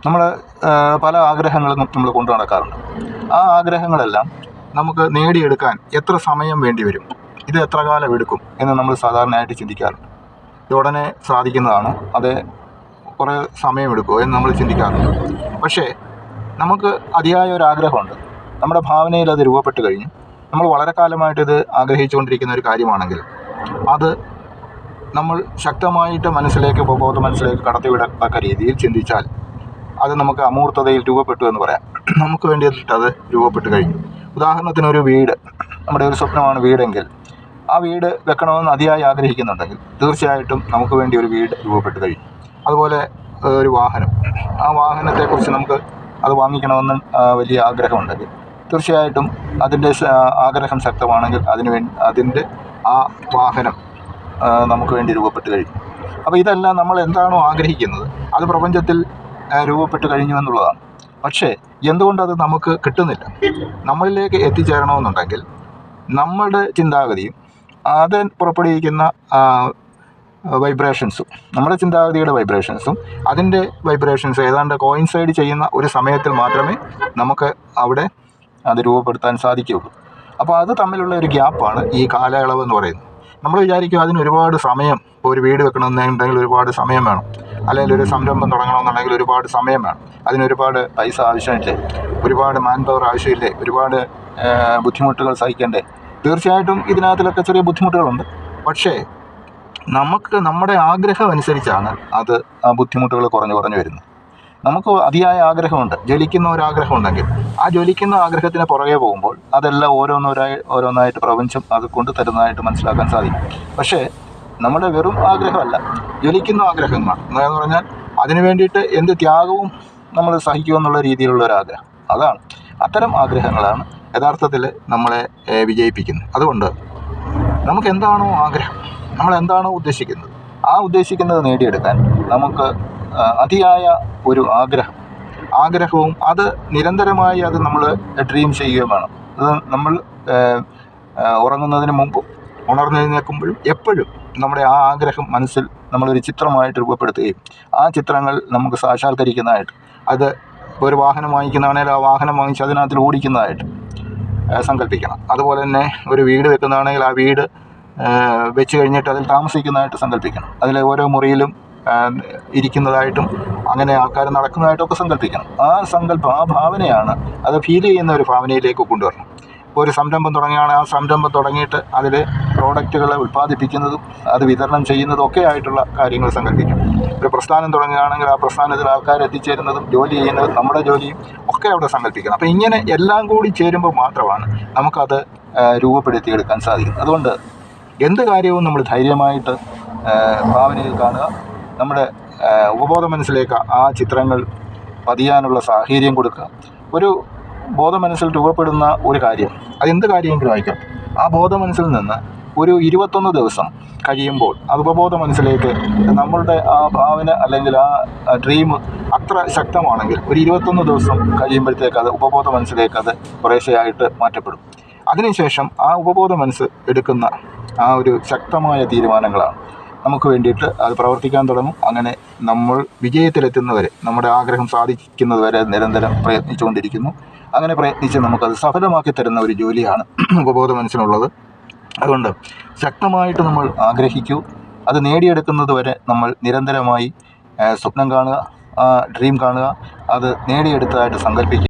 നമ്മൾ പല ആഗ്രഹങ്ങളും നമ്മൾ കൊണ്ടു നടക്കാറുണ്ട്. ആ ആഗ്രഹങ്ങളെല്ലാം നമുക്ക് നേടിയെടുക്കാൻ എത്ര സമയം വേണ്ടി വരും, ഇത് എത്ര കാലം എടുക്കും എന്ന് നമ്മൾ സാധാരണയായിട്ട് ചിന്തിക്കാറുണ്ട്. ഇത് ഉടനെ സാധിക്കുന്നതാണോ, അത് കുറേ സമയമെടുക്കുമോ എന്ന് നമ്മൾ ചിന്തിക്കാറുണ്ട്. പക്ഷേ നമുക്ക് അതിയായ ഒരു ആഗ്രഹമുണ്ട്, നമ്മുടെ ഭാവനയിൽ അത് രൂപപ്പെട്ട് കഴിഞ്ഞു, നമ്മൾ വളരെ കാലമായിട്ടിത് ആഗ്രഹിച്ചുകൊണ്ടിരിക്കുന്ന ഒരു കാര്യമാണെങ്കിൽ അത് നമ്മൾ ശക്തമായിട്ട് മനസ്സിലേക്ക്, ഉപബോധ മനസ്സിലേക്ക് കടത്തിവിടത്തക്ക രീതിയിൽ ചിന്തിച്ചാൽ അത് നമുക്ക് അമൂർത്തതയിൽ രൂപപ്പെട്ടു എന്ന് പറയാം. നമുക്ക് വേണ്ടിയിട്ട് അത് രൂപപ്പെട്ട് കഴിഞ്ഞു. ഉദാഹരണത്തിന് ഒരു വീട്, നമ്മുടെ ഒരു സ്വപ്നമാണ് വീടെങ്കിൽ, ആ വീട് വെക്കണമെന്ന് അതിയായി ആഗ്രഹിക്കുന്നുണ്ടെങ്കിൽ തീർച്ചയായിട്ടും നമുക്ക് വേണ്ടി ഒരു വീട് രൂപപ്പെട്ട് കഴിയും. അതുപോലെ ഒരു വാഹനം, ആ വാഹനത്തെക്കുറിച്ച് നമുക്ക് അത് വാങ്ങിക്കണമെന്ന് വലിയ ആഗ്രഹമുണ്ടെങ്കിൽ തീർച്ചയായിട്ടും അതിൻ്റെ ആഗ്രഹം ശക്തമാണെങ്കിൽ അതിൻ്റെ ആ വാഹനം നമുക്ക് വേണ്ടി രൂപപ്പെട്ട് കഴിഞ്ഞു. അപ്പോൾ ഇതെല്ലാം നമ്മൾ എന്താണോ ആഗ്രഹിക്കുന്നത് അത് പ്രപഞ്ചത്തിൽ രൂപപ്പെട്ട് കഴിഞ്ഞു എന്നുള്ളതാണ്. പക്ഷേ എന്തുകൊണ്ടത് നമുക്ക് കിട്ടുന്നില്ല? നമ്മളിലേക്ക് എത്തിച്ചേരണമെന്നുണ്ടെങ്കിൽ നമ്മളുടെ ചിന്താഗതിയും അത് പുറപ്പെടുവിക്കുന്ന വൈബ്രേഷൻസും, നമ്മുടെ ചിന്താഗതിയുടെ വൈബ്രേഷൻസും അതിൻ്റെ വൈബ്രേഷൻസ് ഏതാണ്ട് കോയിൻസൈഡ് ചെയ്യുന്ന ഒരു സമയത്തിൽ മാത്രമേ നമുക്ക് അവിടെ അത് രൂപപ്പെടുത്താൻ സാധിക്കുകയുള്ളൂ. അപ്പോൾ അത് തമ്മിലുള്ള ഒരു ഗ്യാപ്പാണ് ഈ കാലയളവ് എന്ന് പറയുന്നത്. നമ്മൾ വിചാരിക്കും അതിന് ഒരുപാട് സമയം, ഒരു വീട് വെക്കണമെന്നുണ്ടെങ്കിൽ ഒരുപാട് സമയം വേണം, അല്ലെങ്കിൽ ഒരു സംരംഭം തുടങ്ങണമെന്നുണ്ടെങ്കിൽ ഒരുപാട് സമയം വേണം, അതിനൊരുപാട് പൈസ ആവശ്യമില്ലേ, ഒരുപാട് മാൻ പവർ ആവശ്യമില്ലേ, ഒരുപാട് ബുദ്ധിമുട്ടുകൾ സഹിക്കണ്ടേ? തീർച്ചയായിട്ടും ഇതിനകത്തിലൊക്കെ ചെറിയ ബുദ്ധിമുട്ടുകളുണ്ട്. പക്ഷേ നമുക്ക് നമ്മുടെ ആഗ്രഹം അനുസരിച്ചാണ് അത് ആ ബുദ്ധിമുട്ടുകൾ കുറഞ്ഞു വരുന്നത്. നമുക്ക് അതിയായ ആഗ്രഹമുണ്ട്, ജ്വലിക്കുന്ന ഒരാഗ്രഹമുണ്ടെങ്കിൽ ആ ജ്വലിക്കുന്ന ആഗ്രഹത്തിന് പുറകെ പോകുമ്പോൾ അതെല്ലാം ഓരോന്നായിട്ട് പ്രപഞ്ചം അത് കൊണ്ട് തരുന്നതായിട്ട് മനസ്സിലാക്കാൻ സാധിക്കും. പക്ഷേ നമ്മുടെ വെറും ആഗ്രഹമല്ല, ജ്വലിക്കുന്ന ആഗ്രഹങ്ങളാണ്. എന്ന് പറഞ്ഞാൽ അതിനു വേണ്ടിയിട്ട് എന്ത് ത്യാഗവും നമ്മൾ സഹിക്കുമെന്നുള്ള രീതിയിലുള്ള ഒരാഗ്രഹം, അതാണ്. അത്തരം ആഗ്രഹങ്ങളാണ് യഥാർത്ഥത്തിൽ നമ്മളെ വിജയിപ്പിക്കുന്നത്. അതുകൊണ്ട് നമുക്ക് എന്താണോ ആഗ്രഹം, നമ്മൾ എന്താണോ ഉദ്ദേശിക്കുന്നത്, ആ ഉദ്ദേശിക്കുന്നത് നേടിയെടുക്കാൻ നമുക്ക് അതിയായ ഒരു ആഗ്രഹവും അത് നിരന്തരമായി അത് നമ്മൾ ഡ്രീം ചെയ്യുകയും വേണം. അത് നമ്മൾ ഉറങ്ങുന്നതിന് മുമ്പും ഉണർന്നെഴുന്നേൽക്കുമ്പോഴും എപ്പോഴും നമ്മുടെ ആ ആഗ്രഹം മനസ്സിൽ നമ്മളൊരു ചിത്രമായിട്ട് രൂപപ്പെടുത്തുകയും ആ ചിത്രങ്ങൾ നമുക്ക് സാക്ഷാത്കരിക്കുന്നതായിട്ട്, അത് ഒരു വാഹനം വാങ്ങിക്കുന്നതാണെങ്കിൽ ആ വാഹനം വാങ്ങിച്ച് അതിനകത്ത് ഓടിക്കുന്നതായിട്ട് സങ്കല്പിക്കണം. അതുപോലെ തന്നെ ഒരു വീട് വെക്കുന്നതാണെങ്കിൽ ആ വീട് വെച്ച് കഴിഞ്ഞിട്ട് അതിൽ താമസിക്കുന്നതായിട്ട് സങ്കല്പിക്കണം. അതിൽ ഓരോ മുറിയിലും ഇരിക്കുന്നതായിട്ടും അങ്ങനെ ആൾക്കാർ നടക്കുന്നതായിട്ടൊക്കെ സങ്കല്പിക്കണം. ആ സങ്കല്പം, ആ ഭാവനയാണ്, അത് ഫീൽ ചെയ്യുന്ന ഒരു ഭാവനയിലേക്ക് കൊണ്ടുവരണം. ഇപ്പോൾ ഒരു സംരംഭം തുടങ്ങുകയാണെങ്കിൽ ആ സംരംഭം തുടങ്ങിയിട്ട് അതിൽ പ്രോഡക്റ്റുകൾ ഉൽപ്പാദിപ്പിക്കുന്നതും അത് വിതരണം ചെയ്യുന്നതും ഒക്കെ ആയിട്ടുള്ള കാര്യങ്ങൾ സങ്കല്പിക്കണം. ഒരു പ്രസ്ഥാനം തുടങ്ങുകയാണെങ്കിൽ ആ പ്രസ്ഥാനത്തിൽ ആൾക്കാർ എത്തിച്ചേരുന്നതും ജോലി ചെയ്യുന്നതും നമ്മുടെ ജോലിയും ഒക്കെ അവിടെ സങ്കല്പിക്കണം. അപ്പോൾ ഇങ്ങനെ എല്ലാം കൂടി ചേരുമ്പോൾ മാത്രമാണ് നമുക്കത് രൂപപ്പെടുത്തിയെടുക്കാൻ സാധിക്കുന്നത്. അതുകൊണ്ട് എന്ത് കാര്യവും നമ്മൾ ധൈര്യമായിട്ട് ഭാവനയിൽ കാണുക, നമ്മുടെ ഉപബോധ മനസ്സിലേക്ക് ആ ചിത്രങ്ങൾ പതിയാനുള്ള സാഹചര്യം കൊടുക്കുക. ഒരു ബോധ മനസ്സിൽ രൂപപ്പെടുന്ന ഒരു കാര്യം, അതെന്ത് കാര്യമെങ്കിലും ആയിക്കോട്ടെ, ആ ബോധ മനസ്സിൽ നിന്ന് ഒരു 21 ദിവസം കഴിയുമ്പോൾ അത് ഉപബോധ മനസ്സിലേക്ക് നമ്മളുടെ ആ ഭാവന അല്ലെങ്കിൽ ആ ഡ്രീം അത്ര ശക്തമാണെങ്കിൽ ഒരു 21 ദിവസം കഴിയുമ്പോഴത്തേക്ക് അത് ഉപബോധ മനസ്സിലേക്ക് അത് കുറേശ്ശെയായിട്ട് മാറ്റപ്പെടും. അതിനുശേഷം ആ ഉപബോധ മനസ്സ് എടുക്കുന്ന ആ ഒരു ശക്തമായ തീരുമാനങ്ങളാണ് നമുക്ക് വേണ്ടിയിട്ട് അത് പ്രവർത്തിക്കാൻ തുടങ്ങും. അങ്ങനെ നമ്മൾ വിജയത്തിലെത്തുന്നവരെ, നമ്മുടെ ആഗ്രഹം സാധിക്കുന്നതുവരെ നിരന്തരം പ്രയത്നിച്ചുകൊണ്ടിരിക്കുന്നു. അങ്ങനെ പ്രയത്നിച്ച് നമുക്കത് സഫലമാക്കി തരുന്ന ഒരു ജോലിയാണ് ഉപബോധ മനസ്സിനുള്ളത്. അതുകൊണ്ട് ശക്തമായിട്ട് നമ്മൾ ആഗ്രഹിക്കൂ, അത് നേടിയെടുക്കുന്നത് വരെ നമ്മൾ നിരന്തരമായി സ്വപ്നം കാണുക, ആ ഡ്രീം കാണുക, അത് നേടിയെടുത്തതായിട്ട് സങ്കല്പിക്കുക.